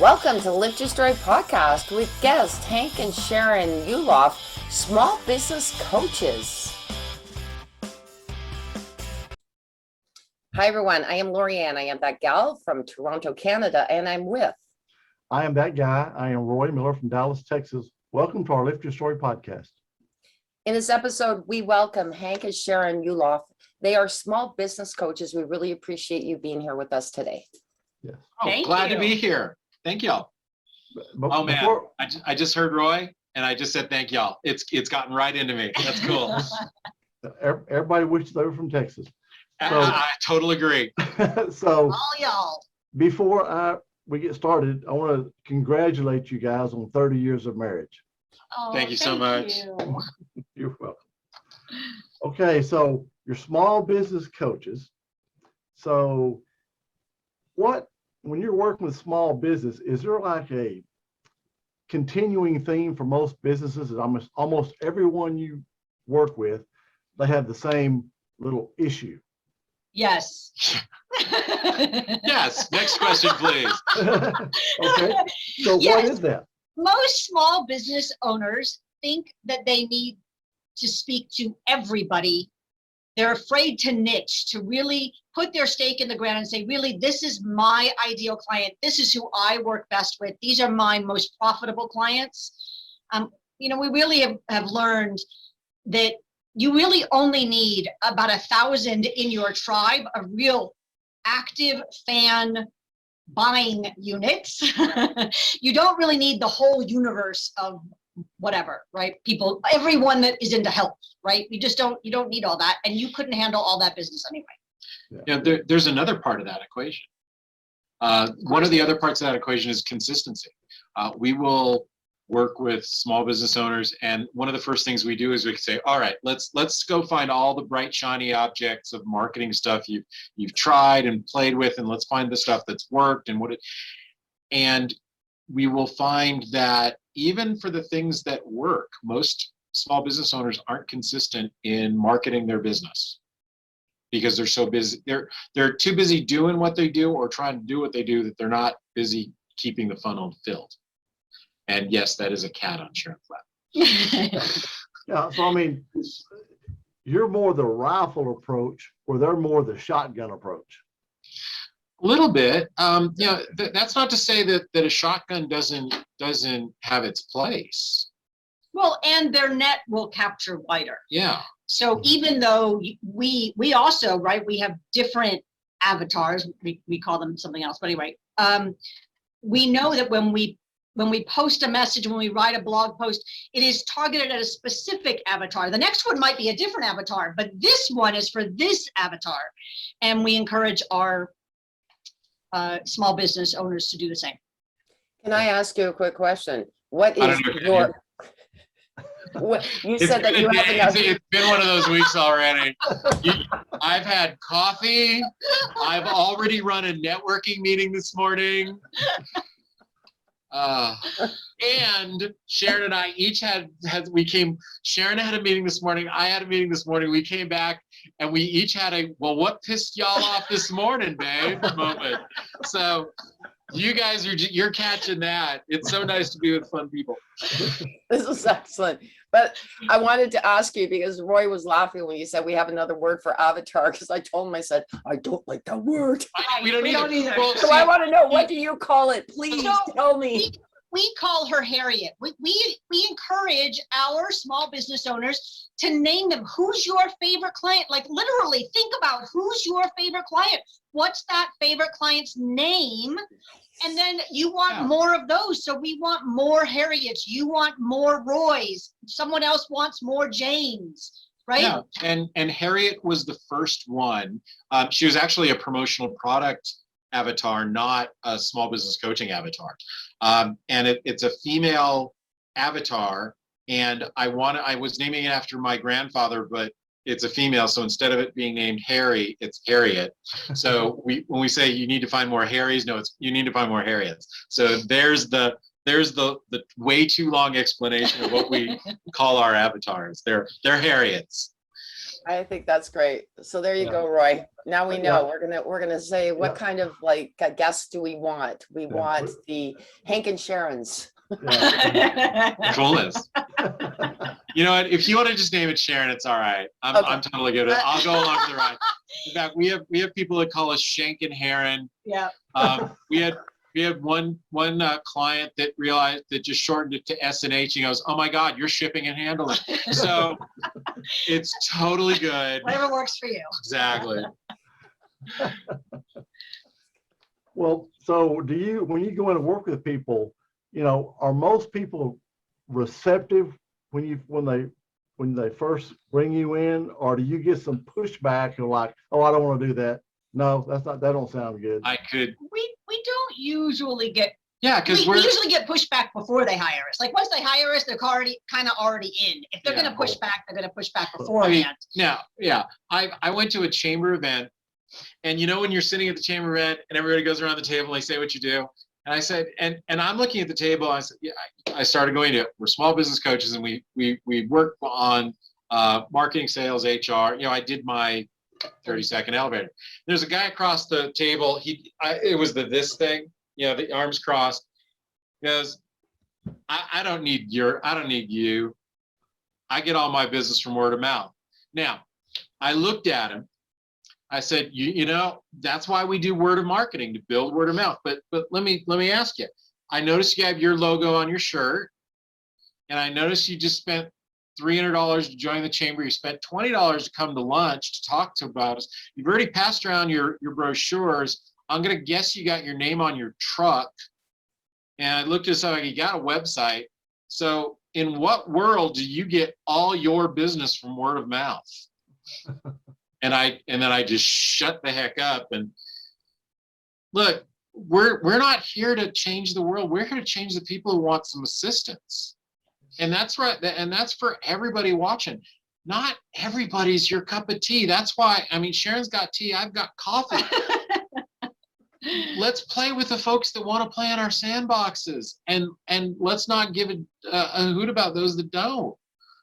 Welcome to Lift Your Story podcast with guests Hank and Sharyn Yuloff, small business coaches. Hi everyone, I am LaurieAnn. I am that gal from Toronto, Canada, and I'm with. I am that guy. I am Roy Miller from Dallas, Texas. Welcome to our Lift Your Story podcast. In this episode, we welcome Hank and Sharyn Yuloff. They are small business coaches. We really appreciate you being here with us today. Yes. Oh, glad to be here. Thank y'all. Oh man, I just heard Roy and I just said thank y'all. It's gotten right into me. That's cool. Everybody wishes they were from Texas. So, I totally agree. So all y'all. Before we get started, I want to congratulate you guys on 30 years of marriage. Oh, thank you so much. You're welcome. Okay, so you're small business coaches. So when you're working with small business, is there like a continuing theme for most businesses? Is almost everyone you work with, they have the same little issue? Yes. Yes. Next question, please. Okay. So Yes. What is that? Most small business owners think that they need to speak to everybody. They're afraid to niche, to really put their stake in the ground and say, really, this is my ideal client. This is who I work best with. These are my most profitable clients. We really have learned that you really only need about 1,000 in your tribe of real active fan buying units. You don't really need the whole universe of whatever, right? People, everyone that is into health, right? You don't need all that, and you couldn't handle all that business anyway. Yeah, there's another part of that equation. One of the other parts of that equation is consistency. We will work with small business owners, and one of the first things we do is we say, all right, let's go find all the bright shiny objects of marketing stuff you've tried and played with, and let's find the stuff that's worked and we will find that even for the things that work, most small business owners aren't consistent in marketing their business because they're so busy. They're too busy doing what they do or trying to do what they do that they're not busy keeping the funnel filled. And yes, that is a cat on Sharyn's lap. Yeah. So you're more the rifle approach, or they're more the shotgun approach. A little bit. That's not to say that a shotgun doesn't have its place. Well, and their net will capture wider. Yeah. So even though we also, right, we have different avatars, we call them something else, but anyway, we know that when we post a message, when we write a blog post, it is targeted at a specific avatar. The next one might be a different avatar, but this one is for this avatar. And we encourage our small business owners to do the same. Can I ask you a quick question? What is your... You said that you have enough. It's been one of those weeks already. I've had coffee. I've already run a networking meeting this morning. And Sharyn and I each Sharyn had a meeting this morning. I had a meeting this morning. We came back and we each had what pissed y'all off this morning, babe, moment. So you guys you're catching that. It's so nice to be with fun people. This is excellent. But I wanted to ask you, because Roy was laughing when you said we have another word for avatar, because I told him, I said, I don't like that word. We don't either. Well, so I want to know, what do you call it? Please tell me. We call her Harriet. We encourage our small business owners to name them. Who's your favorite client? Like literally think about who's your favorite client. What's that favorite client's name? And then you want more of those. So we want more Harriets. You want more Roys. Someone else wants more Janes, right? Yeah, and Harriet was the first one. She was actually a promotional product avatar, not a small business coaching avatar. And it's a female avatar. And I was naming it after my grandfather, but it's a female. So instead of it being named Harry, it's Harriet. So when we say you need to find more Harrys, no, you need to find more Harriets. So there's the way too long explanation of what we call our avatars. They're Harriets. I think that's great. So there you Yeah. go, Roy. Now we Yeah. know, we're gonna say, what Yeah. kind of like guests do we want? We Yeah. want the Hank and Sharyns. Yeah. Fullness. You know what? If you want to just name it Sharyn, it's all right. I'm Okay. totally good. I'll go along for the ride. In fact, we have people that call us Shank and Heron. Yeah. We had one client that realized that just shortened it to S&H. He goes, "Oh my God, you're shipping and handling." So it's totally good. Whatever works for you. Exactly. Well, so do you, when you go in to work with people, you know, are most people receptive when they first bring you in, or do you get some pushback and like, oh, I don't want to do that? No, that don't sound good. We don't usually get, Yeah, because we usually get pushback before they hire us. Like once they hire us, they're already in. If they're Yeah. gonna push back, they're gonna push back beforehand. yeah. I went to a chamber event, and you know when you're sitting at the chamber event and everybody goes around the table and they say what you do, and I said, and I'm looking at the table. I said, yeah, I started going to, we're small business coaches, and we work on marketing, sales, HR. You know, I did my 30-second elevator. There's a guy across the table. It was this thing. You know, the arms crossed. He goes, I don't need you. I get all my business from word of mouth. Now, I looked at him. I said, you know, that's why we do word of marketing, to build word of mouth. But let me ask you. I noticed you have your logo on your shirt, and I noticed you just spent $300 to join the chamber. You spent $20 to come to lunch to talk to about us. You've already passed around your brochures. I'm gonna guess you got your name on your truck. And I looked this up. You got a website. So in what world do you get all your business from word of mouth? And then I just shut the heck up. And look, we're not here to change the world. We're here to change the people who want some assistance. And that's right. And that's for everybody watching. Not everybody's your cup of tea. That's why, I mean, Sharyn's got tea, I've got coffee. Let's play with the folks that want to play in our sandboxes, and let's not give a hoot about those that don't.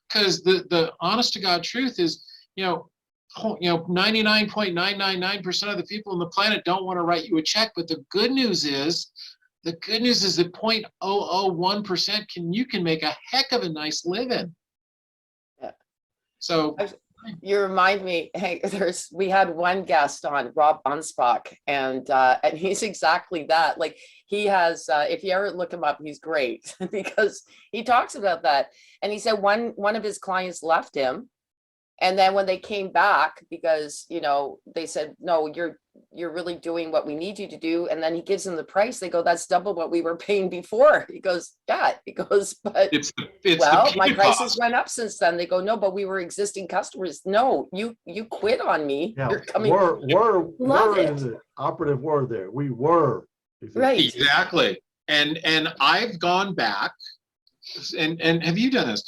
Because the honest to God truth is, 99.999% of the people on the planet don't want to write you a check. But the good news is that 0.001% you can make a heck of a nice living. Yeah. So you remind me, hey, we had one guest on, Rob Bonspach, and he's exactly that. Like he has, if you ever look him up, he's great because he talks about that. And he said one of his clients left him, and then when they came back, because they said, no, you're really doing what we need you to do, and then he gives them the price. They go, that's double what we were paying before. He goes, yeah. He goes, but my prices went up since then. They go, no, but we were existing customers. No, you quit on me. Yeah, You're coming. were is the operative word there. We were. Right. Exactly. And I've gone back, and have you done this?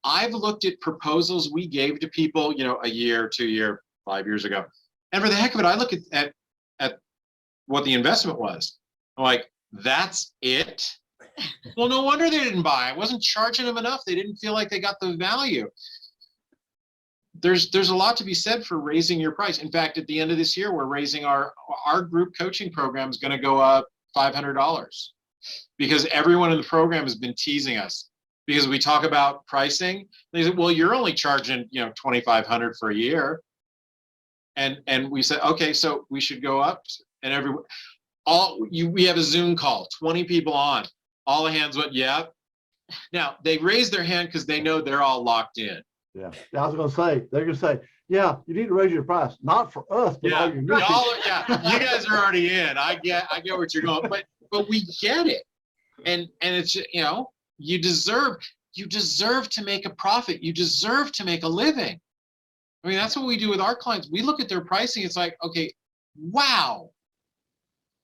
I've looked at proposals we gave to people, a year, 2 year, 5 years ago. And for the heck of it, I look at what the investment was. I'm like, that's it? Well, no wonder they didn't buy. I wasn't charging them enough. They didn't feel like they got the value. There's a lot to be said for raising your price. In fact, at the end of this year, we're raising our group coaching program is going to go up $500 because everyone in the program has been teasing us. Because we talk about pricing, they said, well, you're only charging, $2,500 for a year. And we said, okay, so we should go up. And we have a Zoom call, 20 people on. All the hands went, yeah. Now they raised their hand because they know they're all locked in. Yeah, I was going to say, they're going to say, yeah, you need to raise your price, not for us, but all your new people. You guys are already in. I get what you're going, but we get it, and it's you deserve to make a profit. You deserve to make a living. I mean, that's what we do with our clients. We look at their pricing. It's like, okay, wow,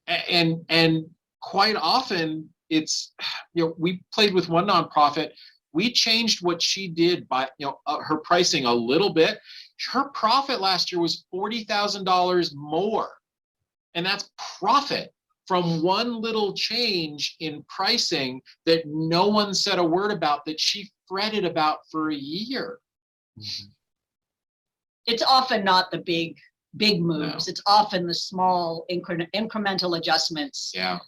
and quite often it's we played with one nonprofit. We changed what she did by her pricing a little bit. Her profit last year was $40,000 more, and that's profit from one little change in pricing that no one said a word about, that she fretted about for a year. Mm-hmm. It's often not the big moves. No. It's often the small incremental adjustments Yeah.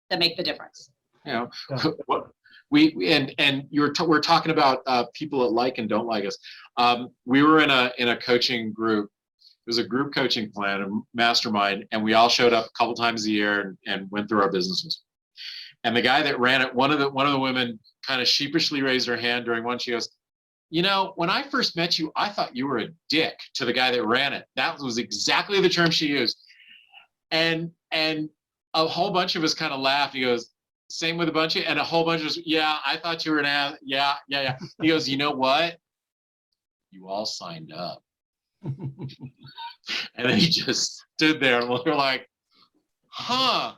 that make the difference. You know, Yeah. what and we're talking about people that like and don't like us. We were in a coaching group. It was a group coaching plan, a mastermind, and we all showed up a couple times a year and went through our businesses. And the guy that ran it, one of the women kind of sheepishly raised her hand during one. She goes, "You know, when I first met you, I thought you were a dick," to the guy that ran it. That was exactly the term she used. And a whole bunch of us kind of laughed. He goes, "Same with a bunch of," and a whole bunch of us, "Yeah, I thought you were an ass." Yeah. He goes, "You know what? You all signed up." And then he just stood there and we were like, "Huh,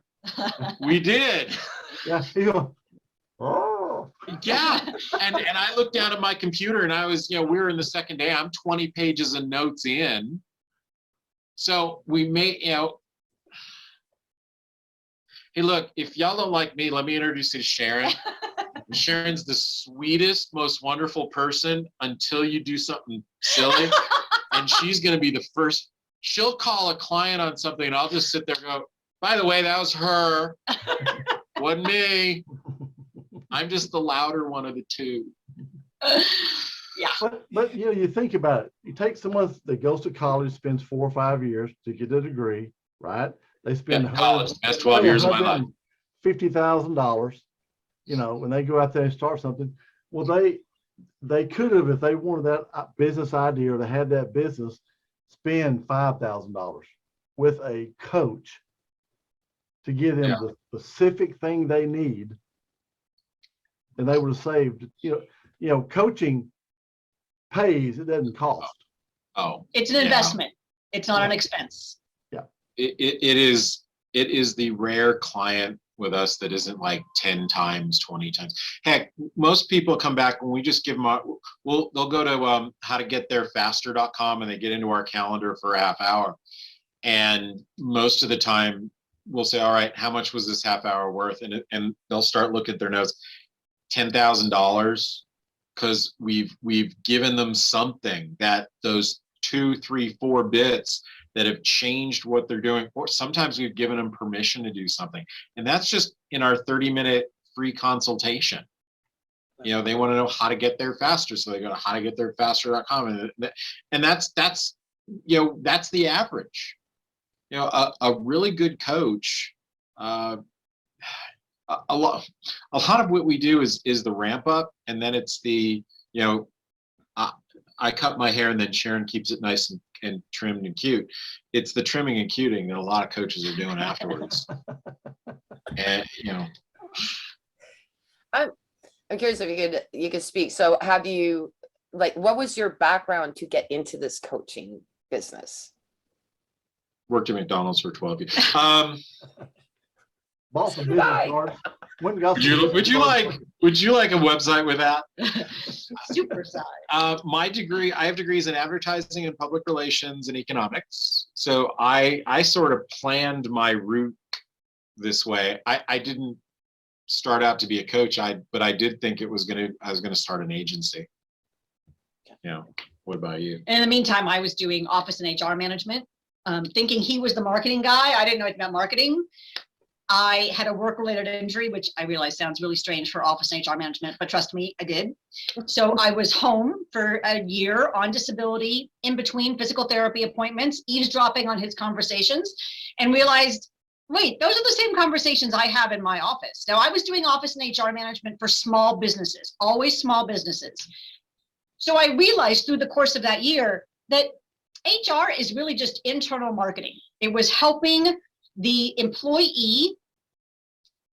we did." Yeah. You go, oh. Yeah. And I looked down at my computer and I was, we were in the second day. I'm 20 pages of notes in. So we may, hey, look, if y'all don't like me, let me introduce you to Sharyn. Sharyn's the sweetest, most wonderful person until you do something silly. And she's going to be the first. She'll call a client on something and I'll just sit there and go, "By the way, that was her. Wasn't me. I'm just the louder one of the two." Yeah. But you think about it. You take someone that goes to college, spends 4 or 5 years to get a degree, right? They spend College, that's 12 years of my life. $50,000, when they go out there and start something. Well, they could have, if they wanted that business idea or they had that business, spend $5,000 with a coach to give them the specific thing they need, and they would have saved. Coaching pays; it doesn't cost. Oh, It's an investment. It's not an expense. it is the rare client with us that isn't like 10 times, 20 times. Heck, most people come back when we just give them they'll go to howtogetttherefaster.com and they get into our calendar for a half hour. And most of the time we'll say, "All right, how much was this half hour worth?" And they'll start looking at their notes, $10,000, because we've given them something that those 2, 3, 4 bits that have changed what they're doing. Or sometimes we've given them permission to do something. And that's just in our 30-minute free consultation. They want to know how to get there faster. So they go to howtogetttherefaster.com. And that's the average. A really good coach, a lot of what we do is the ramp up, and then it's the, I cut my hair and then Sharyn keeps it nice and trimmed and cute. It's the trimming and cuting that a lot of coaches are doing afterwards. And I'm curious if you could speak. So have you, what was your background to get into this coaching business? Worked at McDonald's for 12 years. Bought some business cards. Would you like a website with that? Super size. I have degrees in advertising and public relations and economics. So I sort of planned my route this way. I didn't start out to be a coach, but I did think I was gonna start an agency. What about you? In the meantime, I was doing office and HR management, thinking he was the marketing guy. I didn't know anything about marketing. I had a work-related injury, which I realize sounds really strange for office and HR management, but trust me, I did. So I was home for a year on disability, in between physical therapy appointments, eavesdropping on his conversations, and realized, wait, those are the same conversations I have in my office. Now, I was doing office and HR management for small businesses, always small businesses. So I realized through the course of that year that HR is really just internal marketing. It was helping the employee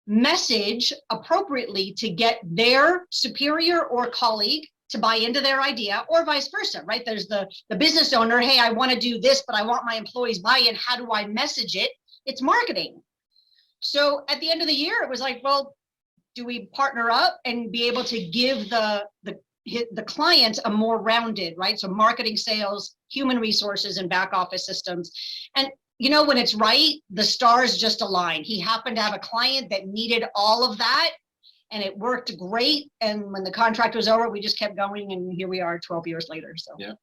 message appropriately to get their superior or colleague to buy into their idea, or vice versa, right? There's the business owner, "Hey, I want to do this, but I want my employees buy-in. How do I message it?" It's marketing. So at the end of the year, it was like, well, do we partner up and be able to give the client a more rounded, right? So marketing, sales, human resources, and back office systems. And when it's right, the stars just align. He happened to have a client that needed all of that, and it worked great. And when the contract was over, we just kept going, and here we are 12 years later. So yeah.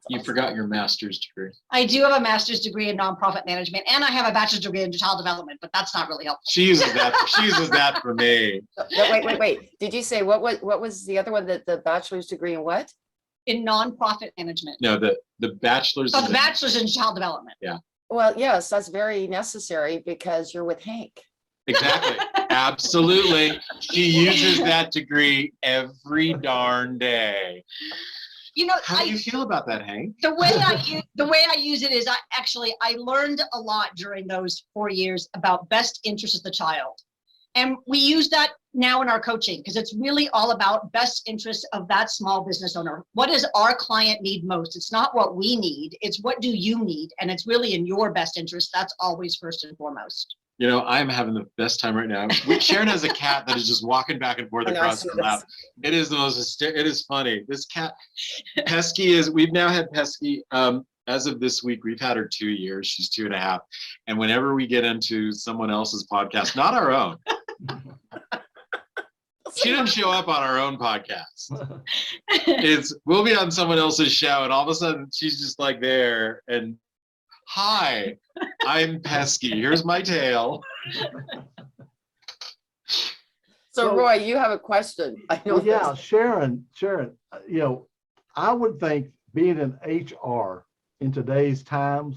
You forgot your master's degree. I do have a master's degree in nonprofit management, and I have a bachelor's degree in child development, but that's not really helpful. She uses that. She uses that for me. No, wait. Did you say what was the other one, that the bachelor's degree in what? In nonprofit management. No, the bachelor's. So the bachelor's in child development. Yeah. Well, yes, that's very necessary because you're with Hank. Exactly. Absolutely. She uses that degree every darn day. You know, How do you feel about that, Hank? the way I use it is I learned a lot during those 4 years about best interest of the child. And we use that now in our coaching because it's really all about best interest of that small business owner. What does our client need most? It's not what we need, it's what do you need? And it's really in your best interest. That's always first and foremost. You know, I'm having the best time right now. Sharon has a cat that is just walking back and forth across the lap. It is the most, it is funny. This cat, Pesky we've now had Pesky, as of this week, we've had her 2 years. She's 2.5. And whenever we get into someone else's podcast, not our own, she didn't show up on our own podcast. We'll be on someone else's show and all of a sudden she's just like there and, hi, I'm Pesky. Here's my tail. So Roy, you have a question. I know. Well, yeah, Sharon, you know, I would think being in HR in today's times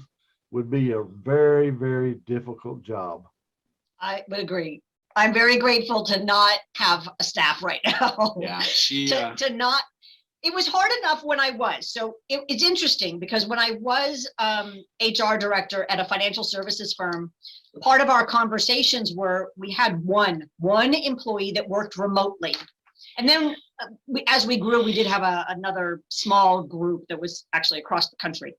would be a very, very difficult job. I would agree. I'm very grateful to not have a staff right now. Yeah, to not. It was hard enough when I was. So it's interesting because when I was HR director at a financial services firm, part of our conversations were we had one employee that worked remotely. And then as we grew, we did have another small group that was actually across the country.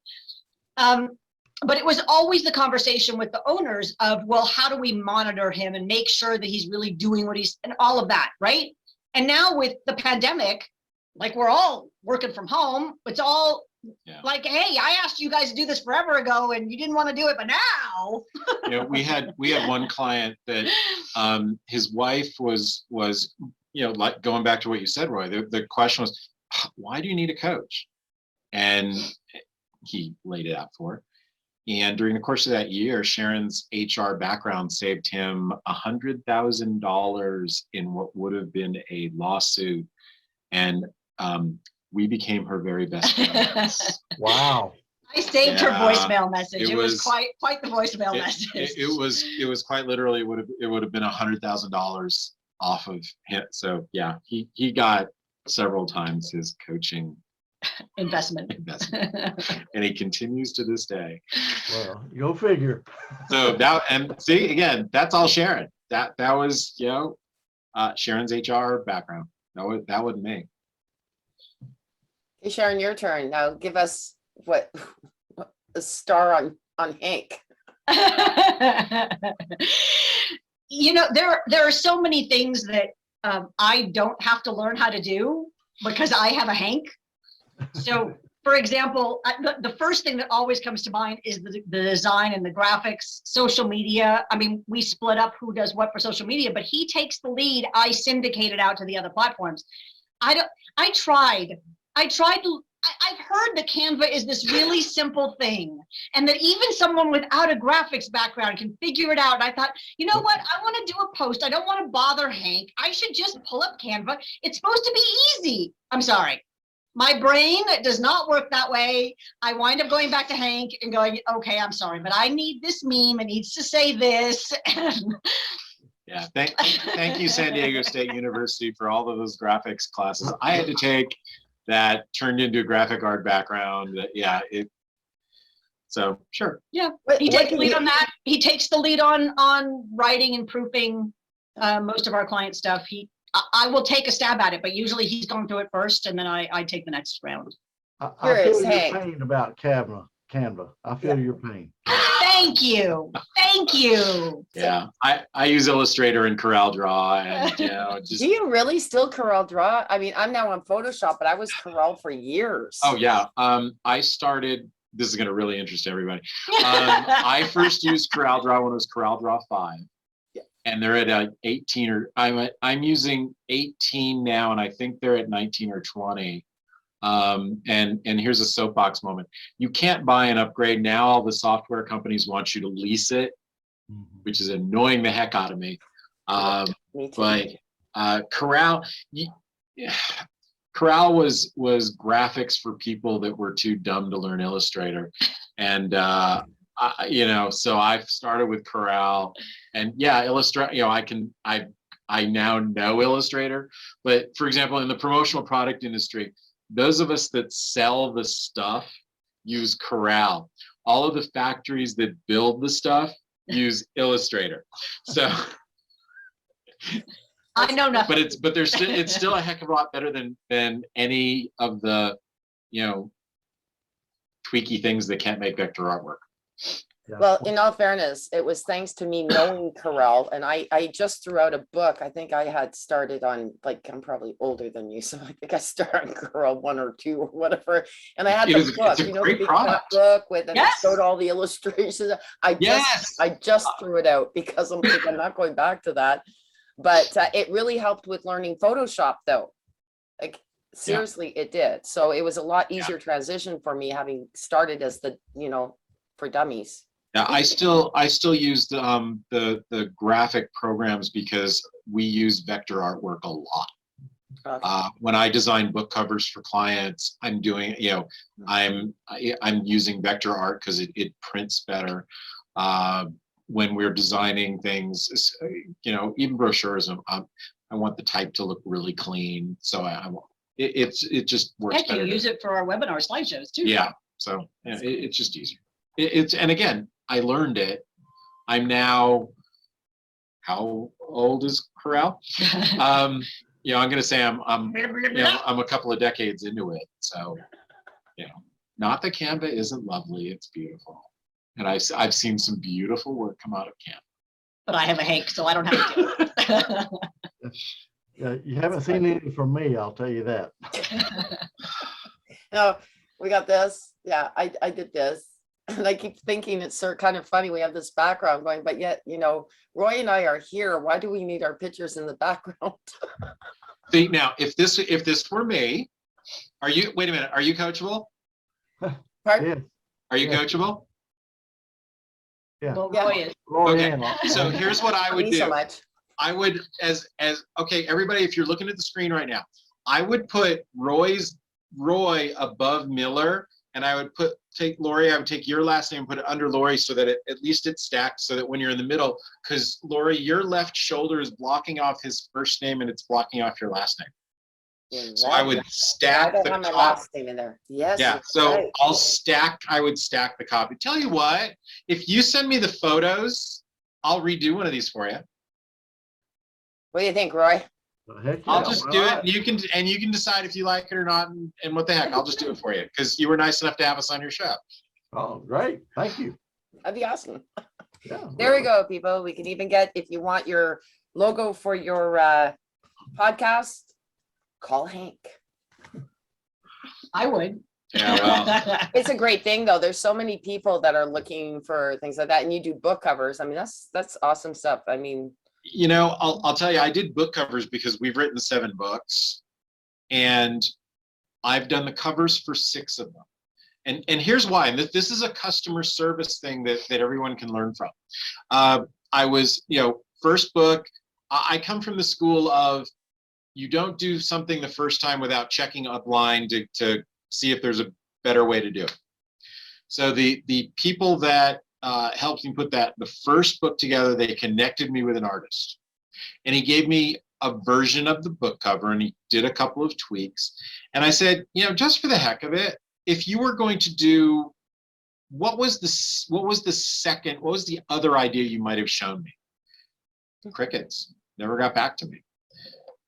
But it was always the conversation with the owners of, well, how do we monitor him and make sure that he's really doing what he's, and all of that, right? And now with the pandemic, like we're all working from home, it's all like, hey, I asked you guys to do this forever ago and you didn't want to do it, but now. You know, we had one client that his wife was, you know, like going back to what you said, Roy, the question was, why do you need a coach? And he laid it out for her. And during the course of that year, Sharyns HR background saved him $100,000 in what would have been a lawsuit. And we became her very best friends. Wow. I saved her voicemail message. It was quite the voicemail message. It was quite literally, it would have been $100,000 off of him. So yeah, he got several times his coaching investment. And he continues to this day. Well, go figure. So that, and see, again, that's all Sharon. That was, you know, Sharyns HR background. That wasn't me. Hey, Sharon, your turn. Now give us what a star on Hank. You know, there are so many things that I don't have to learn how to do because I have a Hank. So, for example, the first thing that always comes to mind is the design and the graphics, social media. I mean, we split up who does what for social media, but he takes the lead. I syndicate it out to the other platforms. I've heard that Canva is this really simple thing and that even someone without a graphics background can figure it out. And I thought, you know what? I want to do a post. I don't want to bother Hank. I should just pull up Canva. It's supposed to be easy. I'm sorry. My brain does not work that way. I wind up going back to Hank and going, okay, I'm sorry, but I need this meme. It needs to say this. Yeah, thank you, San Diego State University, for all of those graphics classes. I had to take that turned into a graphic art background. So sure. Yeah, he takes the lead on that. He takes the lead on writing and proofing most of our client stuff. I will take a stab at it, but usually he's going through it first, and then I take the next round. I feel your pain about Canva. I feel your pain. Thank you. Thank you. Yeah, I use Illustrator and CorelDRAW, and you know, just. Do you really still CorelDRAW? I mean, I'm now on Photoshop, but I was Corel for years. Oh yeah, I started. This is going to really interest everybody. I first used CorelDRAW when it was CorelDRAW 5. And they're at 18 or I'm using 18 now, and I think they're at 19 or 20. And here's a soapbox moment. You can't buy and upgrade. Now all the software companies want you to lease it, which is annoying the heck out of me. Me too. But Corral, Corral was graphics for people that were too dumb to learn Illustrator. And so I've started with Corral, and yeah, Illustrator, I now know Illustrator. But for example, in the promotional product industry, those of us that sell the stuff use Corral. All of the factories that build the stuff use Illustrator. So I know nothing. but it's still a heck of a lot better than any of the tweaky things that can't make vector artwork. Yeah. Well, in all fairness, it was thanks to me knowing Corel, and I just threw out a book. I think I had started on, like, I'm probably older than you, so I think I started on Corel 1 or 2 or whatever. And I had the book, It's a great the big product. book with, and Yes. it showed all the illustrations. I just threw it out because I'm like, I'm not going back to that. But it really helped with learning Photoshop, though. Like, seriously, it did. So it was a lot easier transition for me, having started as the, for dummies. Yeah, I still use the graphic programs because we use vector artwork a lot. Okay. When I design book covers for clients, I'm doing, I'm using vector art because it prints better. When we're designing things, even brochures, I want the type to look really clean. So it just works Heck, better. you use it for our webinar slideshows too. Yeah. So it's just easier. And again, I learned it. I'm now, how old is Corral? I'm going to say I'm a couple of decades into it. So, not that Canva isn't lovely. It's beautiful. And I've seen some beautiful work come out of Canva. But I have a Hank, so I don't have to do it. Yeah, you haven't seen any from me, I'll tell you that. No, we got this. Yeah, I did this. And I keep thinking it's sort of kind of funny. We have this background going, but yet, Roy and I are here. Why do we need our pictures in the background? See, now, if this were me, wait a minute, are you coachable? Pardon? Yeah, Are you Yeah. coachable? yeah. Well, Yeah. Roy is. LaurieAnn, So here's what I would Me do. so much. I would, okay, everybody, if you're looking at the screen right now, I would put Roy above Miller, and I would take Laurie, I would take your last name and put it under Laurie so that at least it's stacked, so that when you're in the middle, because Laurie, your left shoulder is blocking off his first name and it's blocking off your last name. So I would I stack don't the have my copy. last name in there. Yes. Yeah, you're so right. I would stack the copy. Tell you what, if you send me the photos, I'll redo one of these for you. What do you think, Roy? heck yeah, I'll just why do not? it. You can decide if you like it or not, and what the heck, I'll just do it for you because you were nice enough to have us on your show. Oh, great, thank you. That'd be awesome. Yeah, There we go, people. We can even get, if you want your logo for your podcast, call Hank. I would. Yeah, well, It's a great thing, though. There's so many people that are looking for things like that, and you do book covers. I mean, that's awesome stuff. I mean, I'll tell you, I did book covers because we've written 7 books, and I've done the covers for 6 of them. And here's why. And this is a customer service thing that everyone can learn from. I was, first book, I come from the school of you don't do something the first time without checking upline to see if there's a better way to do it. So the people that helped me put the first book together, they connected me with an artist. And he gave me a version of the book cover, and he did a couple of tweaks. And I said, just for the heck of it, if you were going to do, what was the other idea you might have shown me? Crickets. Never got back to me.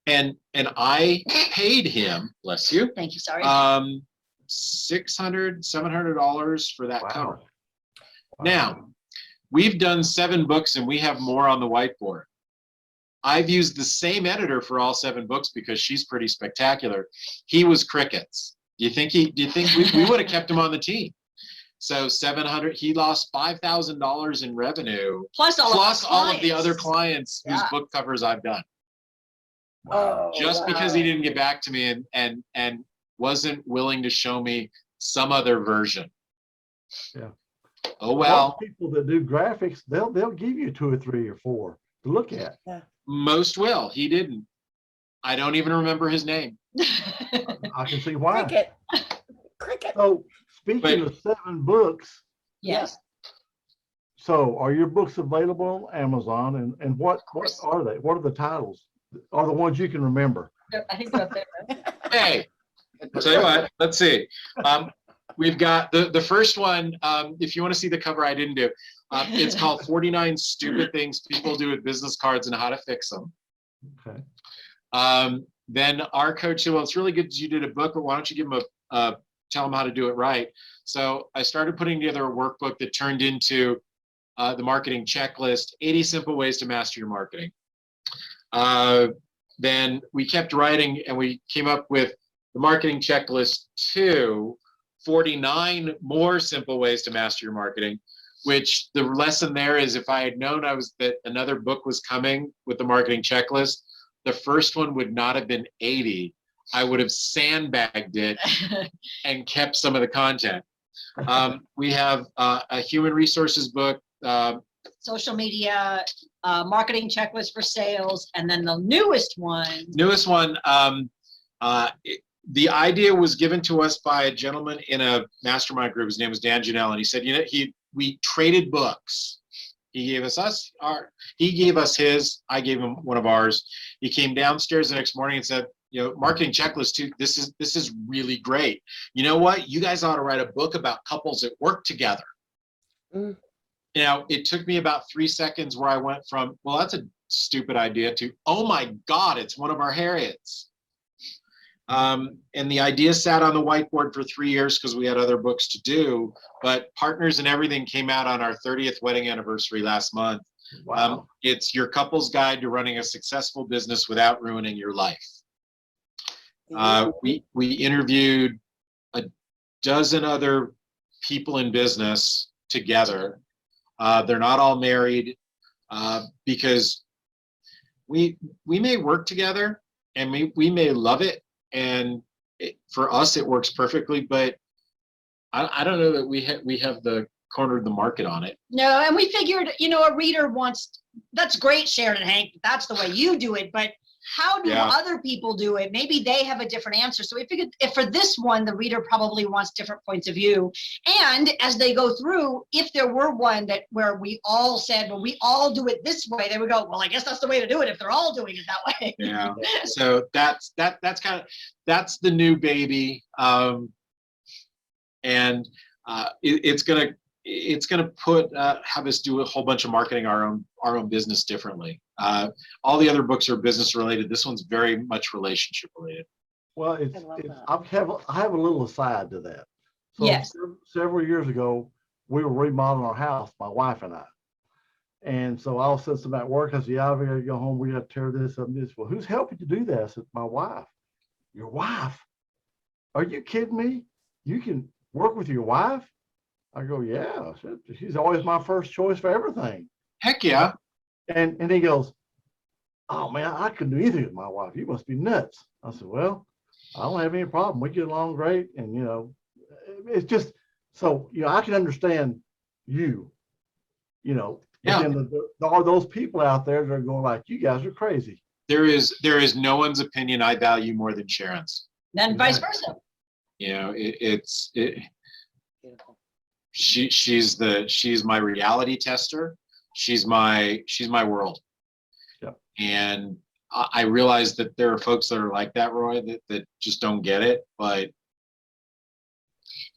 And I paid him, bless you, Thank you, sorry. $600, $700 for that cover. Wow. Now, we've done 7 books and we have more on the whiteboard. I've used the same editor for all 7 books because she's pretty spectacular. He was crickets. Do you think we would have kept him on the team? So 700, he lost $5,000 in revenue, plus all of the other clients whose book covers I've done. oh, Just because he didn't get back to me and wasn't willing to show me some other version. Yeah. Oh, Most well, people that do graphics, they'll give you 2 or 3 or 4 to look at. most will. He didn't. I don't even remember his name. I can see why. Cricket. So speaking of 7 books, Yes. so are your books available on Amazon, and what are they? What are the titles? Are the ones you can remember? I think they're up there. Hey, I'll tell you what, let's see. We've got the first one. If you want to see the cover, I didn't do. It's called 49 Stupid Things People Do with Business Cards and How to Fix Them. Okay. Then our coach said, well, it's really good you did a book, but why don't you give them tell them how to do it right. So I started putting together a workbook that turned into the marketing checklist, 80 simple ways to master your marketing. Then we kept writing and we came up with the marketing checklist 2, 49 more simple ways to master your marketing, which the lesson there is if I had known that another book was coming with the marketing checklist, the first one would not have been 80. I would have sandbagged it and kept some of the content. We have a human resources book, Social media, marketing checklist for sales, and then the newest one. The idea was given to us by a gentleman in a mastermind group. His name was Dan Janelle, and he said, you know, we traded books. He gave us his, I gave him one of ours. He came downstairs the next morning and said, you know, marketing checklist 2, this is really great. You know what? You guys ought to write a book about couples that work together. Mm. Now, it took me about 3 seconds where I went from, well, that's a stupid idea, to, oh my God, it's one of our Harriets. And the idea sat on the whiteboard for 3 years because we had other books to do, but Partners and Everything came out on our 30th wedding anniversary last month. Wow. It's your couple's guide to running a successful business without ruining your life. We interviewed a dozen other people in business together. They're not all married because we may work together and we may love it, and for us it works perfectly, but I don't know that we have cornered the market on it. No, and we figured, you know, a reader wants, that's great, Sharyn and Hank, that's the way you do it, but how do other people do it? Maybe they have a different answer. So we figured if for this one, the reader probably wants different points of view. And as they go through, if there were one where we all said, well, we all do it this way, they would go, well, I guess that's the way to do it if they're all doing it that way. Yeah. So that's the new baby. And it's gonna have us do a whole bunch of marketing our own business differently. All the other books are business related. This one's very much relationship related. Well, I have a little aside to that. So Yes. Several years ago, we were remodeling our house, my wife and I. And so I was sitting at work. I said, yeah, we got to go home. We got to tear this up and this. Well, who's helping you do that? I said, my wife. Your wife? Are you kidding me? You can work with your wife? I go, yeah. She's always my first choice for everything. Heck yeah. And he goes, oh man, I couldn't do anything with my wife. You must be nuts. I said, well, I don't have any problem. We get along great. And, you know, it's just, so, you know, I can understand you know, Yeah. and there are those people out there that are going like, you guys are crazy. There is no one's opinion I value more than Sharyn's. Then vice versa. You know, she's my reality tester. She's my world. Yep. And I realize that there are folks that are like that, Roy, that just don't get it, but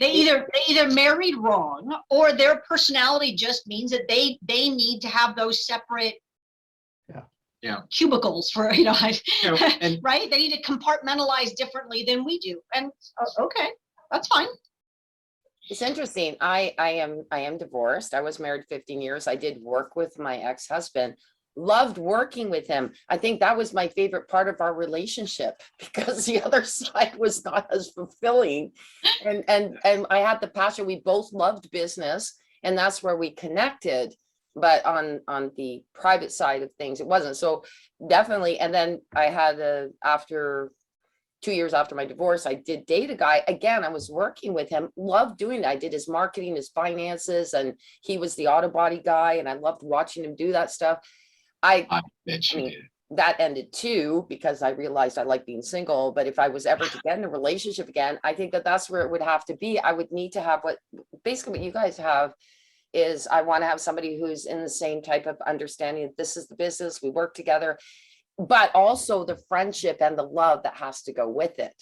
They either married wrong, or their personality just means that they need to have those separate cubicles for, you know, and right? They need to compartmentalize differently than we do. And okay, that's fine. It's interesting. I am divorced. I was married 15 years. I did work with my ex-husband. Loved working with him. I think that was my favorite part of our relationship, because the other side was not as fulfilling. And I had the passion. We both loved business, and that's where we connected. But on the private side of things, it wasn't. So definitely. And then I had after 2 years after my divorce, I did date a guy. Again, I was working with him, loved doing it. I did his marketing, his finances, and he was the auto body guy. And I loved watching him do that stuff. I bet I you mean, did. that ended too, because I realized I like being single. But if I was ever to get in a relationship again, I think that that's where it would have to be. I would need to have basically what you guys have is I want to have somebody who's in the same type of understanding. This is the business, we work together, but also the friendship and the love that has to go with it.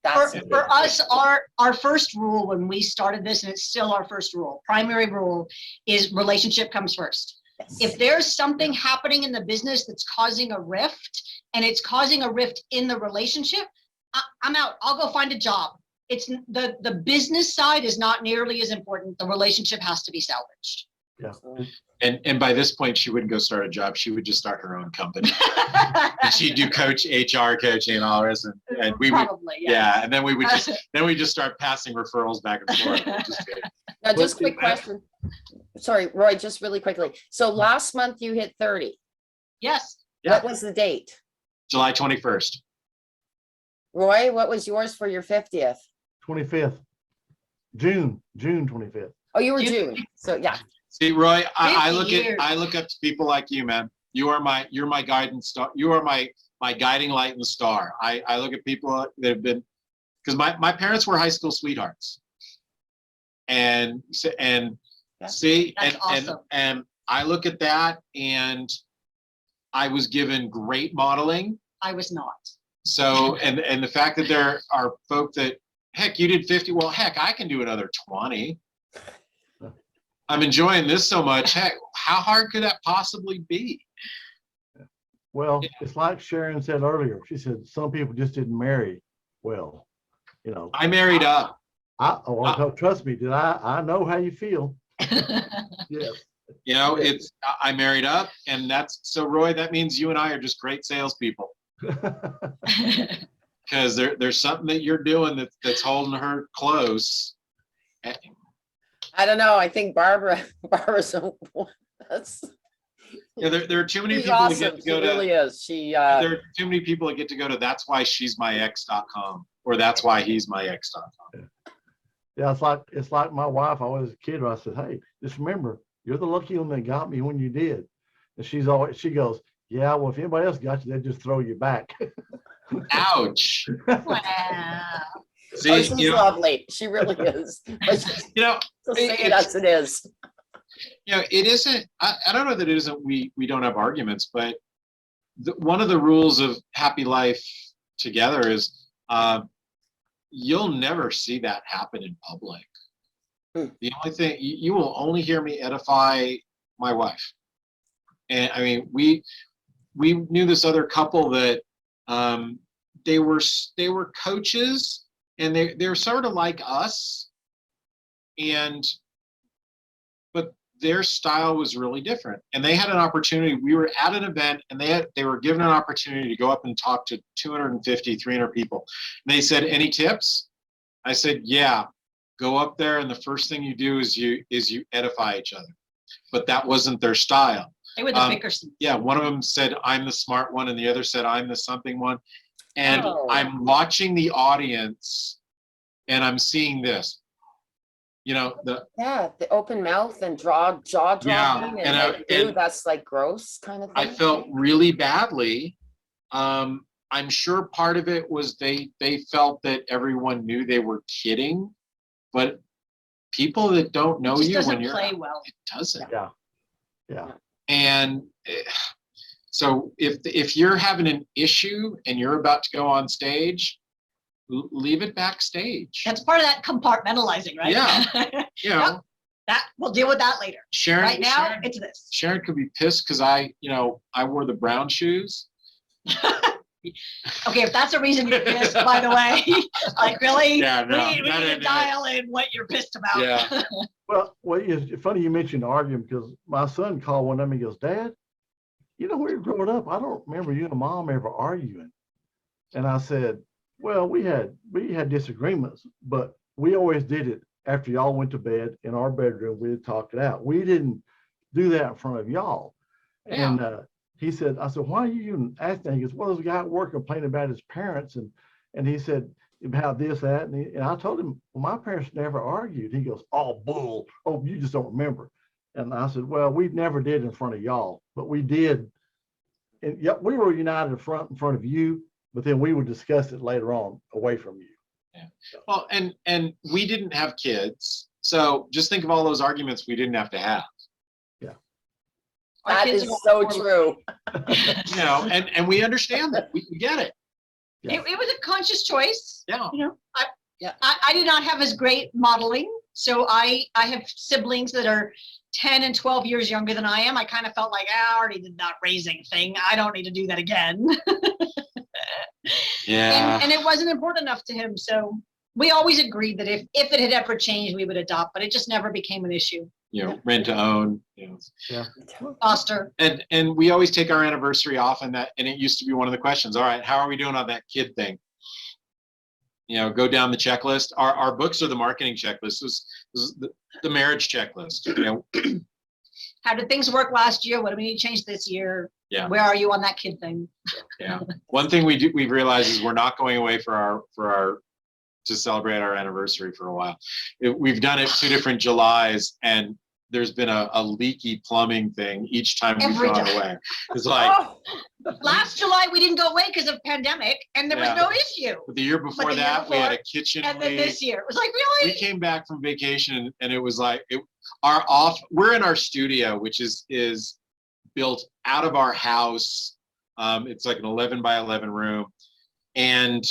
That's For us, our first rule when we started this, and it's still our first rule, primary rule, is relationship comes first. If there's something happening in the business that's causing a rift, and it's causing a rift in the relationship, I'm out. I'll go find a job. It's the business side is not nearly as important. The relationship has to be salvaged. Yeah. And by this point, she wouldn't go start a job. She would just start her own company. And she'd do HR coaching and all this, and we would, Probably, yeah. And then we would just start passing referrals back and forth. Now, just quick question. Sorry, Roy, just really quickly. So last month you hit 30. Yes. Yeah. What was the date? July 21st. Roy, what was yours for your 50th? 25th, June 25th. Oh, you were June. So yeah. See, Roy, I 50 look years. I look up to people like you, man. You're my guidance star. You are my guiding light and star. I look at people that have been, because my parents were high school sweethearts. And Yeah. see, That's awesome. and I look at that, and I was given great modeling. I was not. So, and the fact that there are folk that, heck, you did 50. Well, heck, I can do another 20. I'm enjoying this so much. Heck, how hard could that possibly be? Well, it's like Sharyn said earlier. She said some people just didn't marry well. You know, I married up. Trust me, I know how you feel. Yes. You know, I married up, and that's so, Roy, that means you and I are just great salespeople, because there's something that you're doing that's holding her close. I don't know. I think Barbara's that's Yeah, there are too many she's people awesome. that get to She go to. really is. She There are too many people that get to go to that's why she's my ex.com, or that's why he's my ex.com. Yeah, it's like my wife. I was a kid. I said, "Hey, just remember, you're the lucky one that got me when you did." And she goes, "Yeah, well, if anybody else got you, they'd just throw you back." Ouch. Wow. See, she's lovely. She really is. But just say it as it is. It isn't. I don't know that it isn't. We don't have arguments, but one of the rules of happy life together is you'll never see that happen in public. The only thing you will only hear me edify my wife. And I mean, we knew this other couple that they were coaches, and they're sort of like us, but their style was really different. And they had an opportunity. We were at an event, and they were given an opportunity to go up and talk to 250, 300 people. And they said, "Any tips?" I said, "Yeah, go up there, and the first thing you do is you edify each other." But that wasn't their style. They were the Bickersons. Yeah, one of them said, "I'm the smart one," and the other said, "I'm the something one." And I'm watching the audience, and I'm seeing this. The open mouth and jaw dropping, and that's like gross kind of thing. I felt really badly. I'm sure part of it was they felt that everyone knew they were kidding, but people that don't know you when you're play well. It doesn't. Yeah. And so if you're having an issue and you're about to go on stage, leave it backstage. That's part of that compartmentalizing, right? Yeah. That we'll deal with that later. Sharyn, right now, it's this. Sharyn could be pissed because I wore the brown shoes. Okay, if that's a reason you're pissed, by the way, like really, yeah, no, we need to dial in what you're pissed about. Yeah. Well, it's funny you mentioned arguing, because my son called one of them and goes, "Dad, when we were growing up, I don't remember you and Mom ever arguing." And I said, "Well, we had disagreements, but we always did it after y'all went to bed in our bedroom. We'd talk it out. We didn't do that in front of y'all." Yeah. And he said, I said, "Why are you even asking that?" He goes, "Well, there's a guy at work complaining about his parents, and And he said, about this, that, and I told him, well, my parents never argued. He goes, oh, bull. Oh, you just don't remember. And I said, well, we never did in front of y'all, but we did. And yep, we were united in front of you, but then we would discuss it later on away from you. Yeah. Well, and we didn't have kids. So just think of all those arguments we didn't have to have. Yeah. That is so true. You know, and we understand that. We get it. Yeah. It was a conscious choice. Yeah. You know, Yeah. I did not have as great modeling. So I have siblings that are 10 and 12 years younger than I am. I kind of felt like, I already did that raising thing. I don't need to do that again. Yeah. And it wasn't important enough to him. So we always agreed that if it had ever changed, we would adopt, but it just never became an issue. You know, rent to own, you know. Yeah. Foster. And we always take our anniversary off, and it used to be one of the questions. All right, how are we doing on that kid thing? You know, go down the checklist. Our books are the marketing checklist. This is the marriage checklist. You know, How did things work last year? What do we need to change this year? Yeah. Where are you on that kid thing? yeah. One thing we've realized is we're not going away for our to celebrate our anniversary for a while. We've done it 2 different Julys, and there's been a leaky plumbing thing each time we've Every gone time. away. It's like Last July, we didn't go away because of pandemic, and there was Yeah. no issue. the year before the year that, we had a before, kitchen And then leak. this year, it was like, We really? came back from vacation, and it was like we're in our studio, which is built out of our house. It's like an 11 by 11 room, and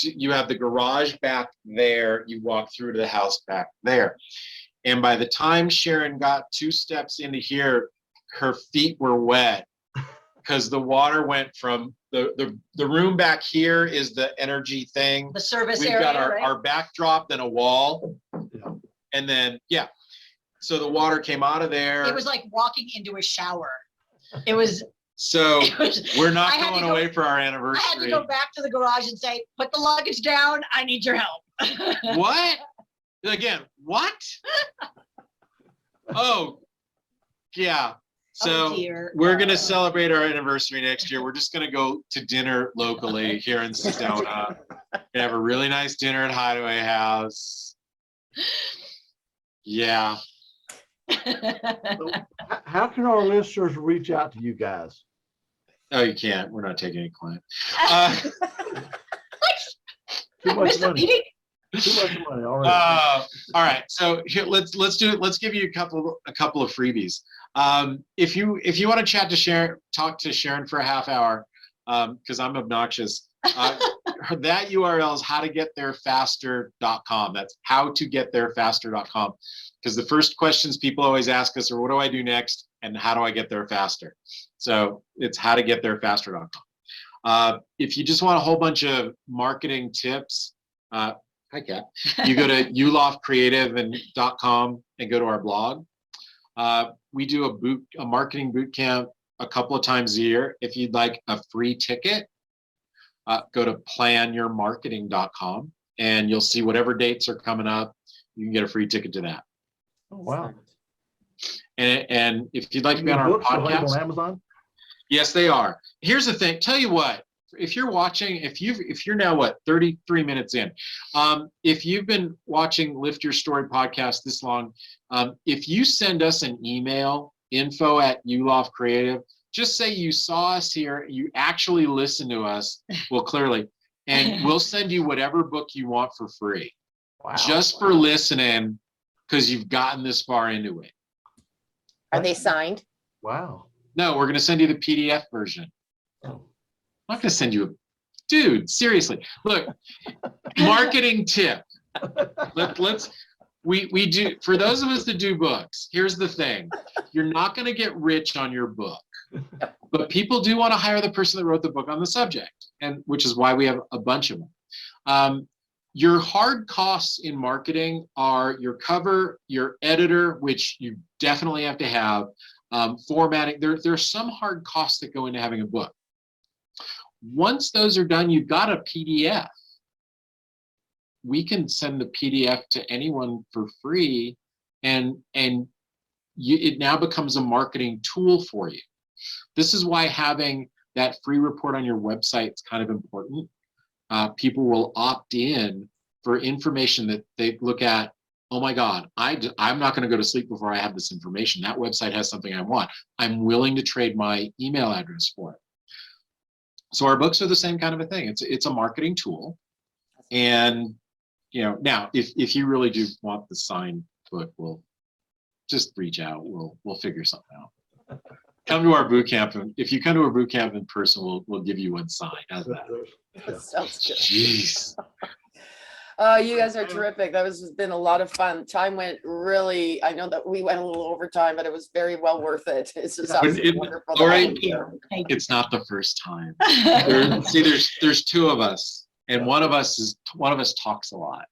you have the garage back there. You walk through to the house back there, and by the time Sharyn got 2 steps into here, her feet were wet because the water went from the room back here is the energy thing. The service We've area, got right? our backdrop, then a wall, Yeah. and then so the water came out of there. It was like walking into a shower. It was. So It was we're not I had to going go- away for our I had to anniversary. go back to the garage and say, put the luggage down. I need your help. What? Again, what? Oh, yeah. So Oh, dear. we're going to celebrate our anniversary next year. We're just going to go to dinner locally here in Sedona. We have a really nice dinner at Hideaway House. Yeah. So how can our listeners reach out to you guys? Oh, you can't. We're not taking any client. Too much Missed the money. meeting. Too much money already. All right. So here, let's do it. Let's give you a couple of freebies. If you want to talk to Sharyn for a half hour, because I'm obnoxious. That URL is howtogetttherefaster.com. That's howtogetttherefaster.com. Because the first questions people always ask us are, what do I do next? And how do I get there faster? So it's howtogetttherefaster.com. If you just want a whole bunch of marketing tips, hi Kat, you go to yuloffcreative.com and go to our blog. We do a marketing boot camp a couple of times a year. If you'd like a free ticket, go to planyourmarketing.com and you'll see whatever dates are coming up. You can get a free ticket to that. Oh, wow. And if you'd like to be Your on our books are available podcast, on Amazon? yes, they are. Here's the thing. Tell you what, if you're watching, if you're now 33 minutes in, if you've been watching Lift Your Story podcast this long, if you send us an email, info@Yuloff Creative, just say you saw us here, you actually listen to us, well, clearly, and we'll send you whatever book you want for free, Wow. just for listening, because you've gotten this far into it. Are they signed? Wow. No, we're going to send you the PDF version. Oh. I'm not going to send you dude, seriously. Look, marketing tip. We do, for those of us that do books, here's the thing. You're not going to get rich on your book, but people do want to hire the person that wrote the book on the subject, and which is why we have a bunch of them. Your hard costs in marketing are your cover, your editor, which you definitely have to have, formatting. There's some hard costs that go into having a book. Once those are done, you've got a PDF. We can send the PDF to anyone for free, and it now becomes a marketing tool for you. This is why having that free report on your website is kind of important, people will opt in for information that they look at. Oh my God, I'm not going to go to sleep before I have this information. That website has something I want. I'm willing to trade my email address for it. So our books are the same kind of a thing. It's a marketing tool. And, you know, now if you really do want the signed book, we'll just reach out. We'll figure something out. Come to our boot camp. And if you come to our boot camp in person, we'll give you one signed. How's that? That sounds good. Jeez. You guys are terrific. That has been a lot of fun. Time went really, I know that we went a little over time, but it was very well worth it. It's just absolutely wonderful. to All have right. you here. Thank you. It's not the first time. See, there's two of us, and one of us talks a lot.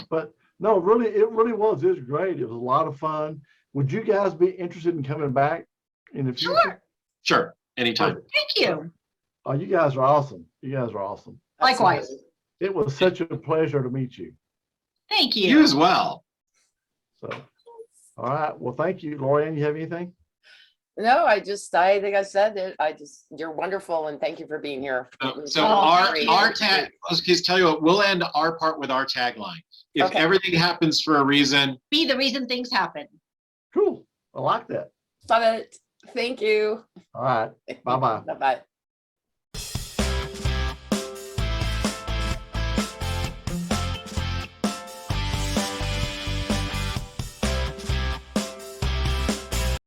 But no, really, it really was. It was great. It was a lot of fun. Would you guys be interested in coming back in the future? Sure. Sure, anytime. Thank you. Oh, you guys are awesome. You guys are awesome. Likewise. It was such a pleasure to meet you. Thank You you. as well. So, all right. Well, thank you, LaurieAnn. You have anything? No, I think I said it. You're wonderful, and thank you for being here. It was So great. our tag, just tell you what, we'll end our part with our tagline. If Okay. everything happens for a reason, Be the reason things happen. Cool. I like that. Love it. Thank you. All right. Bye-bye. Bye-bye.